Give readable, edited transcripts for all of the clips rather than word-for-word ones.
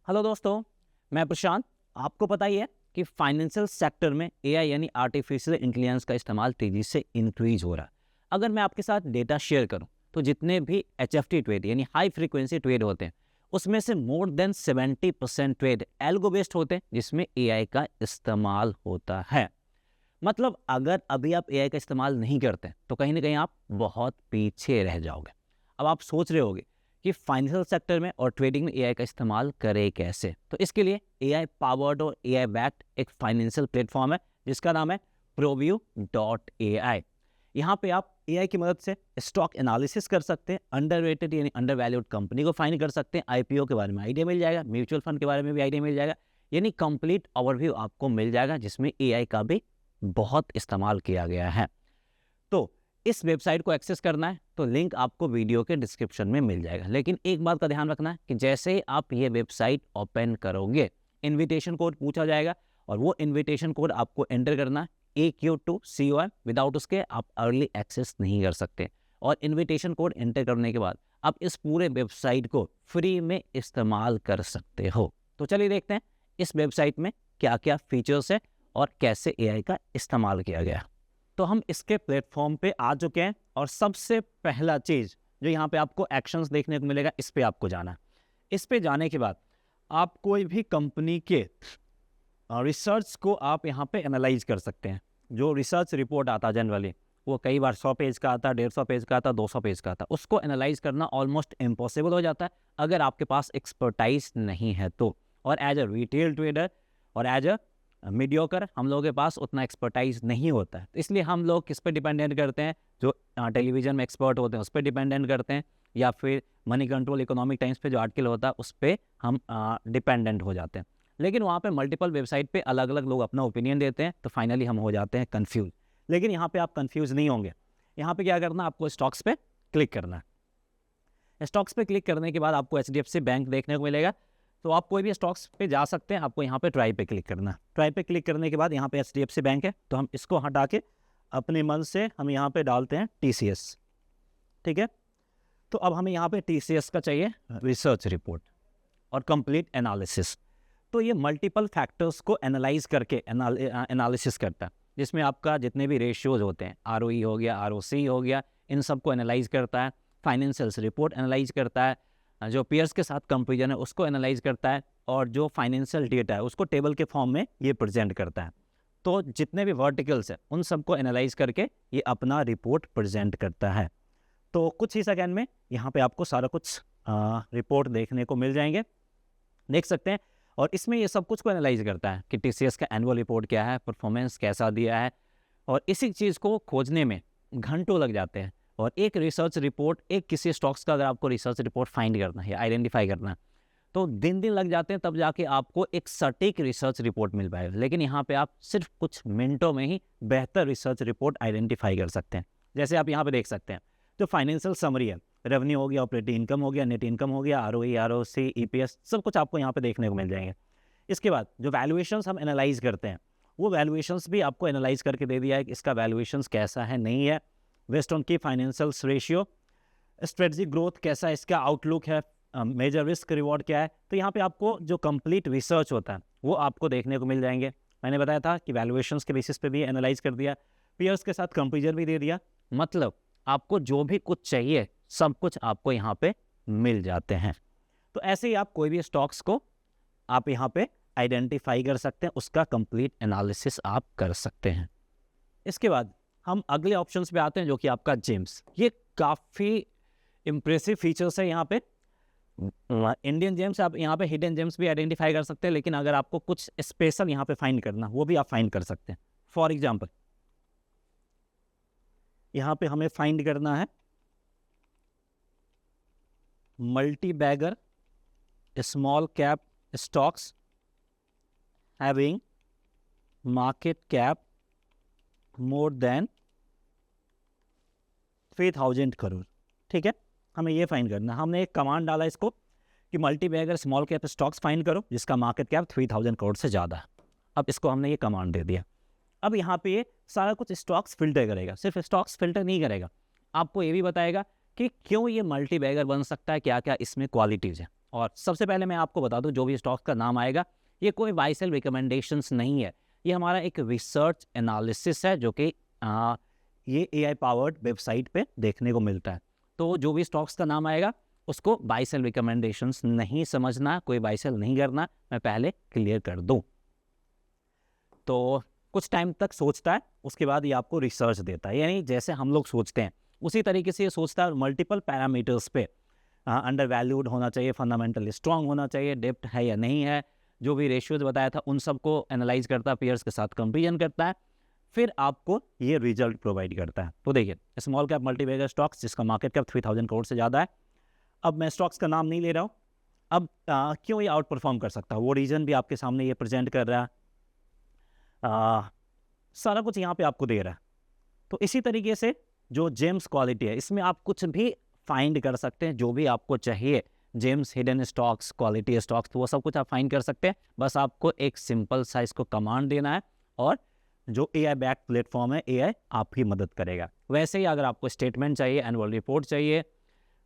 Hello दोस्तों, मैं प्रशांत। आपको पता ही है कि फाइनेंशियल सेक्टर में एआई यानी आर्टिफिशियल इंटेलिजेंस का इस्तेमाल तेज़ी से इंक्रीज हो रहा है। अगर मैं आपके साथ डेटा शेयर करूं तो जितने भी एचएफटी ट्रेड यानी हाई फ्रीक्वेंसी ट्रेड होते हैं उसमें से more than 70% trade algo based होते हैं जिसमें एआई का इस्तेमाल होता है। मतलब अगर अभी आप एआई का इस्तेमाल नहीं करते तो कहीं ना कहीं आप बहुत पीछे रह जाओगे। अब आप सोच रहे होगे कि फाइनेंशियल सेक्टर में और ट्रेडिंग में एआई का इस्तेमाल करें कैसे। तो इसके लिए एआई पावर्ड और एआई बैक्ड एक फाइनेंशियल प्लेटफॉर्म है जिसका नाम है ProView.ai। यहाँ पे आप एआई की मदद से स्टॉक एनालिसिस कर सकते हैं, अंडररेटेड यानी अंडर वैल्यूड कंपनी को फाइंड कर सकते हैं, आईपीओ के बारे में आइडिया मिल जाएगा, म्यूचुअल फंड के बारे में भी आइडिया मिल जाएगा, यानी कंप्लीट ओवरव्यू आपको मिल जाएगा जिसमें एआई का भी बहुत इस्तेमाल किया गया है। तो इस वेबसाइट को एक्सेस करना है तो लिंक आपको वीडियो के डिस्क्रिप्शन में मिल जाएगा। लेकिन एक बात का ध्यान रखना है कि जैसे आप ये वेबसाइट ओपन करोगे इनविटेशन कोड पूछा जाएगा और वो इनविटेशन कोड आपको एंटर करना है AQ2COM। विदाउट उसके आप अर्ली एक्सेस नहीं कर सकते। और इनविटेशन कोड एंटर करने के बाद आप इस पूरे वेबसाइट को फ्री में इस्तेमाल कर सकते हो। तो चलिए देखते हैं इस वेबसाइट में क्या क्या फीचर्स है और कैसे एआई का इस्तेमाल किया गया। तो हम इसके प्लेटफॉर्म पे आ चुके हैं और सबसे पहला चीज़ जो यहाँ पे आपको एक्शंस देखने को मिलेगा, इस पे आपको जाना है। इस पे जाने के बाद आप कोई भी कंपनी के रिसर्च को आप यहाँ पे एनालाइज कर सकते हैं। जो रिसर्च रिपोर्ट आता है जनरली वो कई बार 100 पेज का आता है, 150 पेज का आता है, 200 पेज का आता है। उसको एनालाइज करना ऑलमोस्ट इम्पॉसिबल हो जाता है अगर आपके पास एक्सपर्टाइज नहीं है तो। और एज अ रिटेल ट्रेडर और एज अ मीडियोकर हम लोगों के पास उतना एक्सपर्टाइज नहीं होता है। इसलिए हम लोग किस पे डिपेंडेंट करते हैं, जो टेलीविज़न में एक्सपर्ट होते हैं उस पर डिपेंडेंट करते हैं, या फिर मनी कंट्रोल इकोनॉमिक टाइम्स पे जो आर्टिकल होता है उस पर हम डिपेंडेंट हो जाते हैं। लेकिन वहाँ पे मल्टीपल वेबसाइट पे अलग अलग लोग अपना ओपिनियन देते हैं तो फाइनली हम हो जाते हैं कन्फ्यूज। लेकिन यहाँ पे आप कन्फ्यूज नहीं होंगे। यहाँ पे क्या करना है, आपको स्टॉक्स पे क्लिक करना है। स्टॉक्स पे क्लिक करने के बाद आपको HDFC बैंक देखने को मिलेगा। तो आप कोई भी स्टॉक्स पे जा सकते हैं। आपको यहाँ पे ट्राई पे क्लिक करना है। ट्राई पे क्लिक करने के बाद यहाँ पे HDFC बैंक है तो हम इसको हटा के अपने मन से हम यहाँ पे डालते हैं TCS। ठीक है, तो अब हमें यहाँ पे TCS का चाहिए रिसर्च रिपोर्ट और कंप्लीट एनालिसिस। तो ये मल्टीपल फैक्टर्स को एनालाइज करके एनालिसिस करता है जिसमें आपका जितने भी रेशियोज होते हैं, ROE हो गया, ROC हो गया, इन सबको एनालाइज करता है। फाइनेंशियल्स रिपोर्ट एनालाइज करता है, जो पीयर्स के साथ कंपेरिजन है उसको एनालाइज करता है, और जो फाइनेंशियल डेटा है उसको टेबल के फॉर्म में ये प्रेजेंट करता है। तो जितने भी वर्टिकल्स हैं उन सबको एनालाइज करके ये अपना रिपोर्ट प्रेजेंट करता है। तो कुछ ही सेकेंड में यहाँ पे आपको सारा कुछ रिपोर्ट देखने को मिल जाएंगे, देख सकते हैं। और इसमें ये सब कुछ को एनालाइज करता है कि TCS का एनुअल रिपोर्ट क्या है, परफॉर्मेंस कैसा दिया है, और इसी चीज़ को खोजने में घंटों लग जाते हैं। और एक रिसर्च रिपोर्ट, एक किसी स्टॉक्स का अगर आपको रिसर्च रिपोर्ट फाइंड करना है या आइडेंटिफाई करना है तो दिन दिन लग जाते हैं, तब जाके आपको एक सटीक रिसर्च रिपोर्ट मिल पाएगा। लेकिन यहाँ पे आप सिर्फ कुछ मिनटों में ही बेहतर रिसर्च रिपोर्ट आइडेंटिफाई कर सकते हैं। जैसे आप यहाँ पे देख सकते हैं जो फाइनेंशियल समरी है, रेवेन्यू हो गया, ऑपरेटिंग इनकम हो गया, नेट इनकम हो गया, ROE, ROC, EPS, सब कुछ आपको यहाँ पे देखने को मिल जाएंगे। इसके बाद जो वैल्यूएशंस हम एनालाइज करते हैं वो वैल्यूएशंस भी आपको एनालाइज करके दे दिया है कि इसका वैल्यूएशंस कैसा है, नहीं है, बेस्ड ऑन की फाइनेंशियल्स रेशियो, स्ट्रेटजी ग्रोथ कैसा है, इसका आउटलुक है, मेजर रिस्क रिवॉर्ड क्या है। तो यहाँ पे आपको जो कंप्लीट रिसर्च होता है वो आपको देखने को मिल जाएंगे। मैंने बताया था कि वैल्यूएशंस के बेसिस पे भी एनालाइज कर दिया, पीयर्स के साथ कंपेरिजन भी दे दिया। मतलब आपको जो भी कुछ चाहिए सब कुछ आपको यहाँ पे मिल जाते हैं। तो ऐसे ही आप कोई भी स्टॉक्स को आप यहाँ पे आइडेंटिफाई कर सकते हैं, उसका कंप्लीट एनालिसिस आप कर सकते हैं। इसके बाद हम अगले ऑप्शंस पे आते हैं जो कि आपका जेम्स। ये काफ़ी इम्प्रेसिव फीचर्स है। यहाँ पे इंडियन जेम्स, आप यहाँ पे हिडन जेम्स भी आइडेंटिफाई कर सकते हैं, लेकिन अगर आपको कुछ स्पेशल यहाँ पे फाइंड करना वो भी आप फाइंड कर सकते हैं। फॉर एग्जाम्पल यहाँ पे हमें फाइंड करना है multibagger small cap stocks having market cap more than 3000 crore. ठीक है, हमें ये फाइंड करना है। हमने एक कमांड डाला इसको कि multibagger small cap stocks find करो जिसका मार्केट कैप 3000 करोड़ से ज़्यादा है। अब इसको हमने ये कमांड दे दिया। अब यहाँ पे ये सारा कुछ स्टॉक्स फिल्टर करेगा। सिर्फ स्टॉक्स फिल्टर नहीं करेगा, आपको ये भी बताएगा कि क्यों ये मल्टी बैगर बन सकता है, क्या क्या इसमें क्वालिटीज़ है। और सबसे पहले मैं आपको बता दूं, जो भी स्टॉक्स का नाम आएगा ये कोई बाय सेल रिकमेंडेशंस नहीं है, ये हमारा एक रिसर्च एनालिसिस है जो कि ये AI पावर्ड वेबसाइट पे देखने को मिलता है। तो जो भी स्टॉक्स का नाम आएगा उसको बाय सेल रिकमेंडेशंस नहीं समझना, कोई बाय सेल नहीं करना, मैं पहले क्लियर कर दूं। तो कुछ टाइम तक सोचता है, उसके बाद ये आपको रिसर्च देता है, यानी जैसे हम लोग सोचते हैं उसी तरीके से ये सोचता है। मल्टीपल पैरामीटर्स पे अंडर वैल्यूड होना चाहिए, फंडामेंटली स्ट्रांग होना चाहिए, डेप्थ है या नहीं है, जो भी रेशियोज बताया था उन सबको एनालाइज करता है, पेयर्स के साथ कंपेरिजन करता है, फिर आपको ये रिजल्ट प्रोवाइड करता है। तो देखिए, स्मॉल कैप मल्टीबैगर स्टॉक्स जिसका मार्केट कैप 3000 करोड़ से ज़्यादा है। अब मैं स्टॉक्स का नाम नहीं ले रहा हूँ। अब क्यों ये आउट परफॉर्म कर सकता है, वो रीज़न भी आपके सामने ये प्रेजेंट कर रहा है। सारा कुछ यहाँ पे आपको दे रहा है। तो इसी तरीके से जो जेम्स क्वालिटी है, इसमें आप कुछ भी फाइंड कर सकते हैं, जो भी आपको चाहिए, James hidden stocks, quality stocks, तो वो सब कुछ आप फाइंड कर सकते हैं। बस आपको एक सिंपल सा इसको कमांड देना है और जो AI बैक प्लेटफॉर्म है, AI आपकी मदद करेगा। वैसे ही अगर आपको स्टेटमेंट चाहिए, एनुअल रिपोर्ट चाहिए,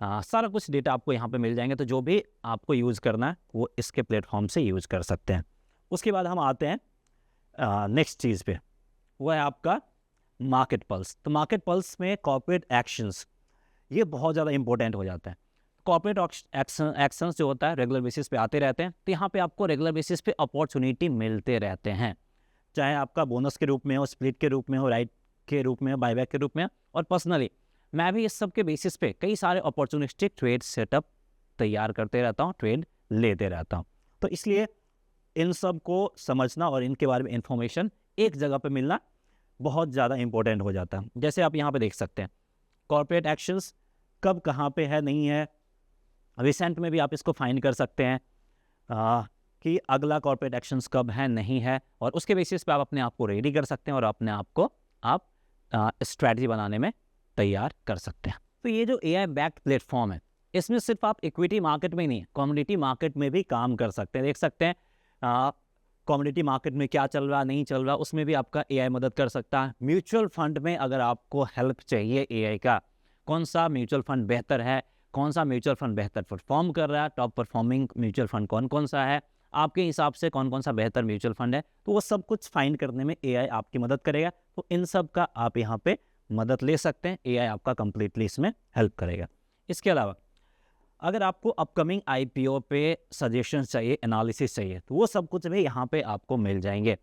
सारा कुछ डेटा आपको यहाँ पे मिल जाएंगे। तो जो भी आपको यूज़ करना है वो इसके प्लेटफॉर्म से यूज़ कर सकते हैं। उसके बाद हम आते हैं नेक्स्ट चीज़ पे, वो है आपका मार्केट पल्स। तो मार्केट पल्स में कॉर्पोरेट एक्शंस ये बहुत ज़्यादा इंपॉर्टेंट हो जाता है। कॉर्पोरेट एक्शंस जो होता है रेगुलर बेसिस पे आते रहते हैं, तो यहाँ पे आपको रेगुलर बेसिस पे अपॉर्चुनिटी मिलते रहते हैं, चाहे आपका बोनस के रूप में हो, स्प्लिट के रूप में हो, राइट के रूप में हो, बायबैक के रूप में हो। और पर्सनली मैं भी इस सब के बेसिस पे कई सारे अपॉर्चुनिस्टिक ट्रेड सेटअप तैयार करते रहता हूँ, ट्रेड लेते रहता हूँ। तो इसलिए इन सब को समझना और इनके बारे में इंफॉर्मेशन एक जगह पे मिलना बहुत ज़्यादा इंपॉर्टेंट हो जाता है। जैसे आप यहाँ पे देख सकते हैं कॉर्पोरेट एक्शंस कब कहाँ पे है, नहीं है, रिसेंट में भी आप इसको फाइंड कर सकते हैं कि अगला कॉर्पोरेट एक्शंस कब है, नहीं है, और उसके बेसिस पे आप अपने आप को रेडी कर सकते हैं और अपने आप को आप स्ट्रैटेजी बनाने में तैयार कर सकते हैं। तो ये जो AI बैक्ड प्लेटफॉर्म है, इसमें सिर्फ आप इक्विटी मार्केट में नहीं, कमोडिटी मार्केट में भी काम कर सकते हैं। देख सकते हैं कमोडिटी मार्केट में क्या चल रहा, नहीं चल रहा, उसमें भी आपका AI मदद कर सकता है। म्यूचुअल फंड में अगर आपको हेल्प चाहिए AI का, कौन सा म्यूचुअल फंड बेहतर है, कौन सा म्यूचुअल फंड बेहतर परफॉर्म कर रहा है, टॉप परफॉर्मिंग म्यूचुअल फंड कौन कौन सा है, आपके हिसाब से कौन कौन सा बेहतर म्यूचुअल फंड है, तो वो सब कुछ फाइंड करने में AI आपकी मदद करेगा। तो इन सब का आप यहाँ पे मदद ले सकते हैं, AI आपका कंप्लीटली इसमें हेल्प करेगा। इसके अलावा अगर आपको अपकमिंग IPO पे सजेशंस चाहिए, एनालिसिस चाहिए, तो वो सब कुछ भी यहाँ पे आपको मिल जाएंगे।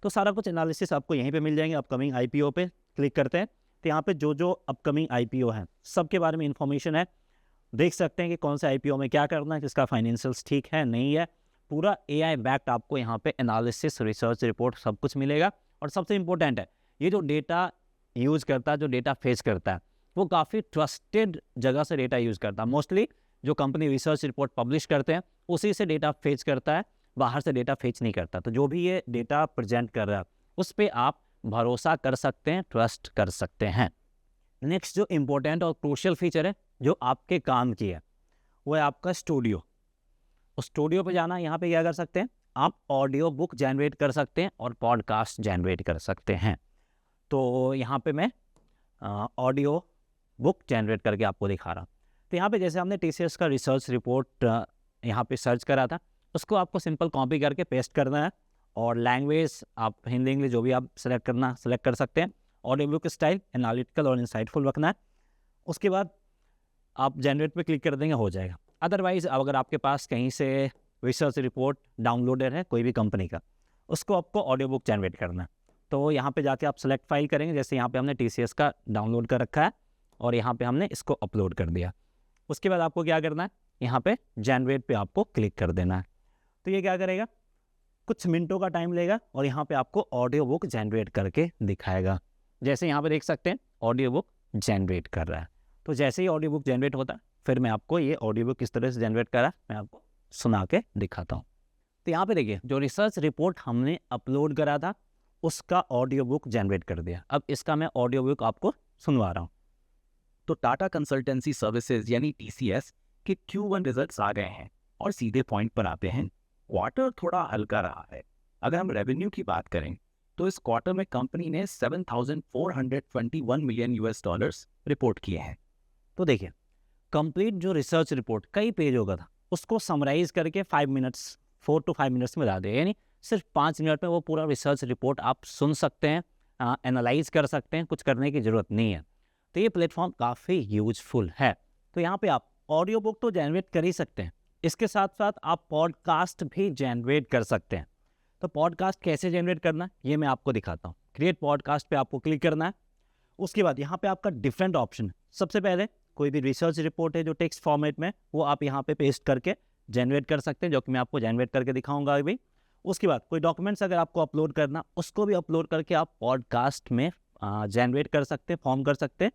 तो सारा कुछ एनालिसिस आपको यहीं पे मिल जाएंगे। अपकमिंग IPO पे क्लिक करते हैं तो यहाँ पे जो अपकमिंग IPO है सबके बारे में इंफॉर्मेशन है। देख सकते हैं कि कौन सा IPO में क्या करना है, किसका फाइनेंशियल्स ठीक है, नहीं है, पूरा AI बैक्ड आपको यहाँ पे एनालिसिस, रिसर्च रिपोर्ट सब कुछ मिलेगा। और सबसे इंपॉर्टेंट है, ये जो डेटा यूज़ करता है, जो डेटा फेच करता है, वो काफ़ी ट्रस्टेड जगह से डेटा यूज़ करता है। मोस्टली जो कंपनी रिसर्च रिपोर्ट पब्लिश करते हैं उसी से डेटा फेच करता है, बाहर से डेटा फेच नहीं करता। तो जो भी ये डेटा प्रेजेंट कर रहा है उस पर आप भरोसा कर सकते हैं, ट्रस्ट कर सकते हैं। नेक्स्ट जो इम्पोर्टेंट और क्रूशियल फीचर है जो आपके काम की है, वो है आपका स्टूडियो। उस स्टूडियो पे जाना, यहाँ पे क्या कर सकते हैं, आप ऑडियो बुक जनरेट कर सकते हैं और पॉडकास्ट जनरेट कर सकते हैं। तो यहाँ पे मैं ऑडियो बुक जनरेट करके आपको दिखा रहा हूँ। तो यहाँ पे जैसे हमने TCS का रिसर्च रिपोर्ट यहाँ पे सर्च करा था, उसको आपको सिंपल कॉपी करके पेस्ट करना है और लैंग्वेज आप हिंदी इंग्लिश जो भी आप सेलेक्ट कर सकते हैं। ऑडियो बुक स्टाइल एनालिटिकल और इंसाइटफुल रखना है। उसके बाद आप जनरेट पे क्लिक कर देंगे, हो जाएगा। अदरवाइज अगर आपके पास कहीं से रिसर्च रिपोर्ट डाउनलोडर है कोई भी कंपनी का, उसको आपको ऑडियो बुक जनरेट करना है। तो यहाँ पे जाके आप सेलेक्ट फाइल करेंगे, जैसे यहाँ पे हमने TCS का डाउनलोड कर रखा है और यहाँ पे हमने इसको अपलोड कर दिया। उसके बाद आपको क्या करना है, यहाँ पे जनरेट पे आपको क्लिक कर देना है। तो ये क्या करेगा, कुछ मिनटों का टाइम लेगा और यहाँ पे आपको ऑडियो बुक जनरेट करके दिखाएगा। जैसे यहाँ पे देख सकते हैं ऑडियो बुक जनरेट कर रहा है। तो जैसे ही ऑडियो बुक जनरेट होता है, फिर मैं आपको ये ऑडियो बुक किस तरह से जनरेट करा मैं आपको सुना के दिखाता हूँ। तो यहाँ पे देखिए, जो रिसर्च रिपोर्ट हमने अपलोड करा था उसका ऑडियो बुक जनरेट कर दिया। अब इसका मैं ऑडियो बुक आपको सुनवा रहा हूँ। तो टाटा कंसल्टेंसी सर्विसेज यानी TCS के Q1 रिजल्ट्स आ गए हैं और सीधे पॉइंट पर आते हैं। क्वार्टर थोड़ा हल्का रहा है। अगर हम रेवेन्यू की बात करें तो इस क्वार्टर में कंपनी ने $7,421 मिलियन रिपोर्ट किए हैं। तो देखिए, कंप्लीट जो रिसर्च रिपोर्ट कई पेजों का था उसको समराइज करके 5 मिनट्स 4 to 5 मिनट्स में ला दे, यानी सिर्फ 5 मिनट में वो पूरा रिसर्च रिपोर्ट आप सुन सकते हैं, एनालाइज कर सकते हैं, कुछ करने की ज़रूरत नहीं है। तो ये प्लेटफॉर्म काफ़ी यूजफुल है। तो यहाँ पे आप ऑडियो बुक तो जनरेट कर ही सकते हैं, इसके साथ साथ आप पॉडकास्ट भी जनरेट कर सकते हैं। तो पॉडकास्ट कैसे जनरेट करना है ये मैं आपको दिखाता हूँ। क्रिएट पॉडकास्ट पे आपको क्लिक करना है। उसके बाद यहाँ पे आपका डिफरेंट ऑप्शन है। सबसे पहले कोई भी रिसर्च रिपोर्ट है जो टेक्स्ट फॉर्मेट में, वो आप यहाँ पे पेस्ट करके जनरेट कर सकते हैं, जो कि मैं आपको जनरेट करके दिखाऊंगा अभी। उसके बाद कोई डॉक्यूमेंट्स अगर आपको अपलोड करना, उसको भी अपलोड करके आप पॉडकास्ट में जनरेट कर सकते हैं, फॉर्म कर सकते हैं।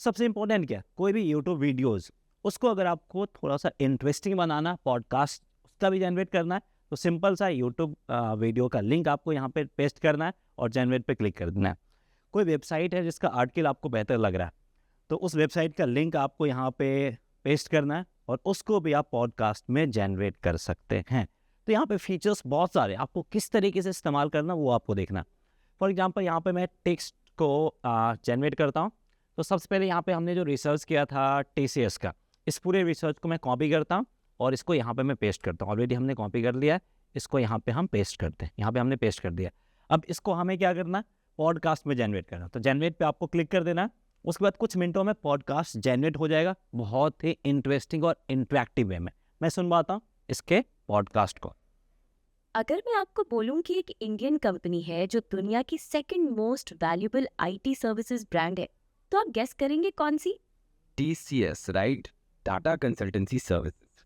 सबसे इंपॉर्टेंट क्या है, कोई भी यूट्यूब वीडियोज़, उसको अगर आपको थोड़ा सा इंटरेस्टिंग बनाना, पॉडकास्ट उसका भी जनरेट करना है, तो सिंपल सा यूट्यूब वीडियो का लिंक आपको यहाँ पे पेस्ट करना है और जनरेट पे क्लिक कर देना है। कोई वेबसाइट है जिसका आर्टिकल आपको बेहतर लग रहा है, तो उस वेबसाइट का लिंक आपको यहाँ पे पेस्ट करना है और उसको भी आप पॉडकास्ट में जनरेट कर सकते हैं। तो यहाँ पे फीचर्स बहुत सारे, आपको किस तरीके से इस्तेमाल करना वो आपको देखना। फॉर एग्जांपल यहाँ पे मैं टेक्स्ट को जनरेट करता हूँ। तो सबसे पहले यहाँ पे हमने जो रिसर्च किया था TCS का, इस पूरे रिसर्च को मैं कॉपी करता हूँ और इसको यहाँ पे मैं पेस्ट करता हूँ। ऑलरेडी हमने कॉपी कर लिया है, इसको यहाँ पे हम पेस्ट करते हैं। यहाँ पे हमने पेस्ट कर दिया। अब इसको हमें क्या करना है, पॉडकास्ट में जनरेट करना। तो जनरेट पे आपको क्लिक कर देना। उसके बाद कुछ मिनटों में पॉडकास्ट जनरेट हो जाएगा, बहुत ही इंटरेस्टिंग और इंटरेक्टिव वे में। मैं सुनवाता हूँ इसके पॉडकास्ट को। अगर मैं आपको बोलूं कि एक इंडियन कंपनी है जो दुनिया की second most valuable IT services brand है, तो आप गेस करेंगे कौन सी? TCS, right? Tata consultancy services.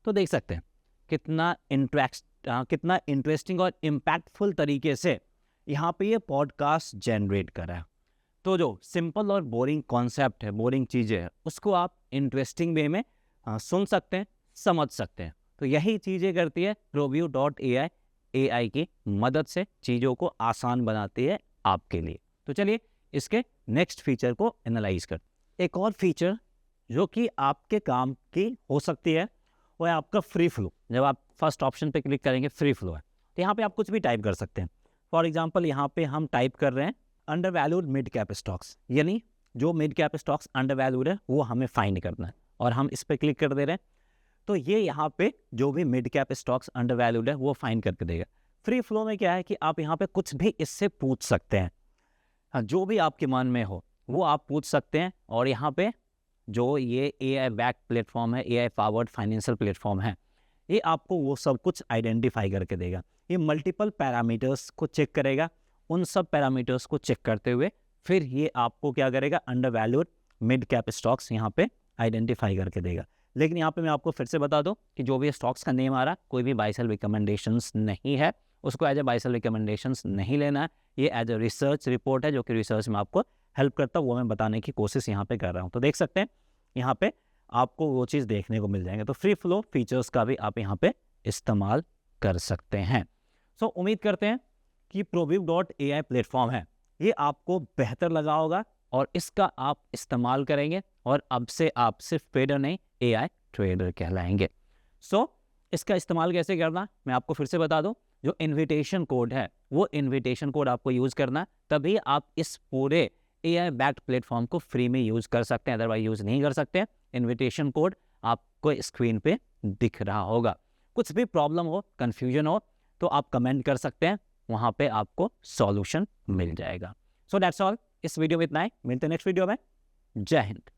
तो देख सकते हैं कितना इंटरेस्टिंग और इम्पैक्टफुल तरीके से यहाँ पे ये पॉडकास्ट जनरेट कर रहा है। तो जो सिंपल और बोरिंग कॉन्सेप्ट है, बोरिंग चीज़ें हैं, उसको आप इंटरेस्टिंग वे में सुन सकते हैं, समझ सकते हैं। तो यही चीज़ें करती है ProView.ai। AI की मदद से चीज़ों को आसान बनाती है आपके लिए। तो चलिए इसके नेक्स्ट फीचर को एनालाइज करते। एक और फीचर जो कि आपके काम की हो सकती है वो है आपका फ्री फ्लो। जब आप फर्स्ट ऑप्शन पे क्लिक करेंगे, फ्री फ्लो है, तो यहाँ पे आप कुछ भी टाइप कर सकते हैं। फॉर एग्जांपल यहाँ पे हम टाइप कर रहे हैं under valued mid cap stocks, यानी जो mid cap stocks under valued है वो हमें फाइंड करना है, और हम इस पर क्लिक कर दे रहे हैं। तो ये यहाँ पे जो भी mid cap stocks under valued है वो फाइंड करके देगा। फ्री फ्लो में क्या है कि आप यहाँ पे कुछ भी इससे पूछ सकते हैं, हाँ, जो भी आपके मन में हो वो आप पूछ सकते हैं। और यहाँ पे जो ये AI बैक प्लेटफॉर्म है, AI पावर्ड फाइनेंशियल प्लेटफॉर्म है, ये आपको वो सब कुछ आइडेंटिफाई करके देगा। ये मल्टीपल पैरामीटर्स को चेक करेगा, उन सब पैरामीटर्स को चेक करते हुए फिर ये आपको क्या करेगा, under valued mid cap stocks यहाँ पे आइडेंटिफाई करके देगा। लेकिन यहाँ पे मैं आपको फिर से बता दूं कि जो भी स्टॉक्स का नेम आ रहा है कोई भी बाय सेल रिकमेंडेशंस नहीं है, उसको as a buy sell recommendations नहीं लेना है। ये एज ए रिसर्च रिपोर्ट है जो कि रिसर्च में आपको हेल्प करता है, वो मैं बताने की कोशिश यहाँ पे कर रहा हूँ। तो देख सकते हैं यहाँ पे आपको वो चीज़ देखने को मिल जाएंगे। तो फ्री फ्लो फीचर्स का भी आप यहाँ पे इस्तेमाल कर सकते हैं। सो उम्मीद करते हैं कि ProView.ai प्लेटफॉर्म है ये आपको बेहतर लगा होगा और इसका आप इस्तेमाल करेंगे, और अब से आप सिर्फ ट्रेडर नहीं AI ट्रेडर कहलाएंगे। सो इसका इस्तेमाल कैसे करना मैं आपको फिर से बता दूं। जो इन्विटेशन कोड है वो इन्विटेशन कोड आपको यूज़ करना है, तभी आप इस पूरे AI बैक्ड प्लेटफॉर्म को फ्री में यूज़ कर सकते हैं, अदरवाइज यूज़ नहीं कर सकते हैं। इन्विटेशन कोड आपको स्क्रीन पे दिख रहा होगा। कुछ भी प्रॉब्लम हो, कन्फ्यूजन हो, तो आप कमेंट कर सकते हैं, वहाँ पे आपको सॉल्यूशन मिल जाएगा। सो दैट्स ऑल, इस वीडियो में इतना ही। मिलते हैं नेक्स्ट वीडियो में। जय हिंद।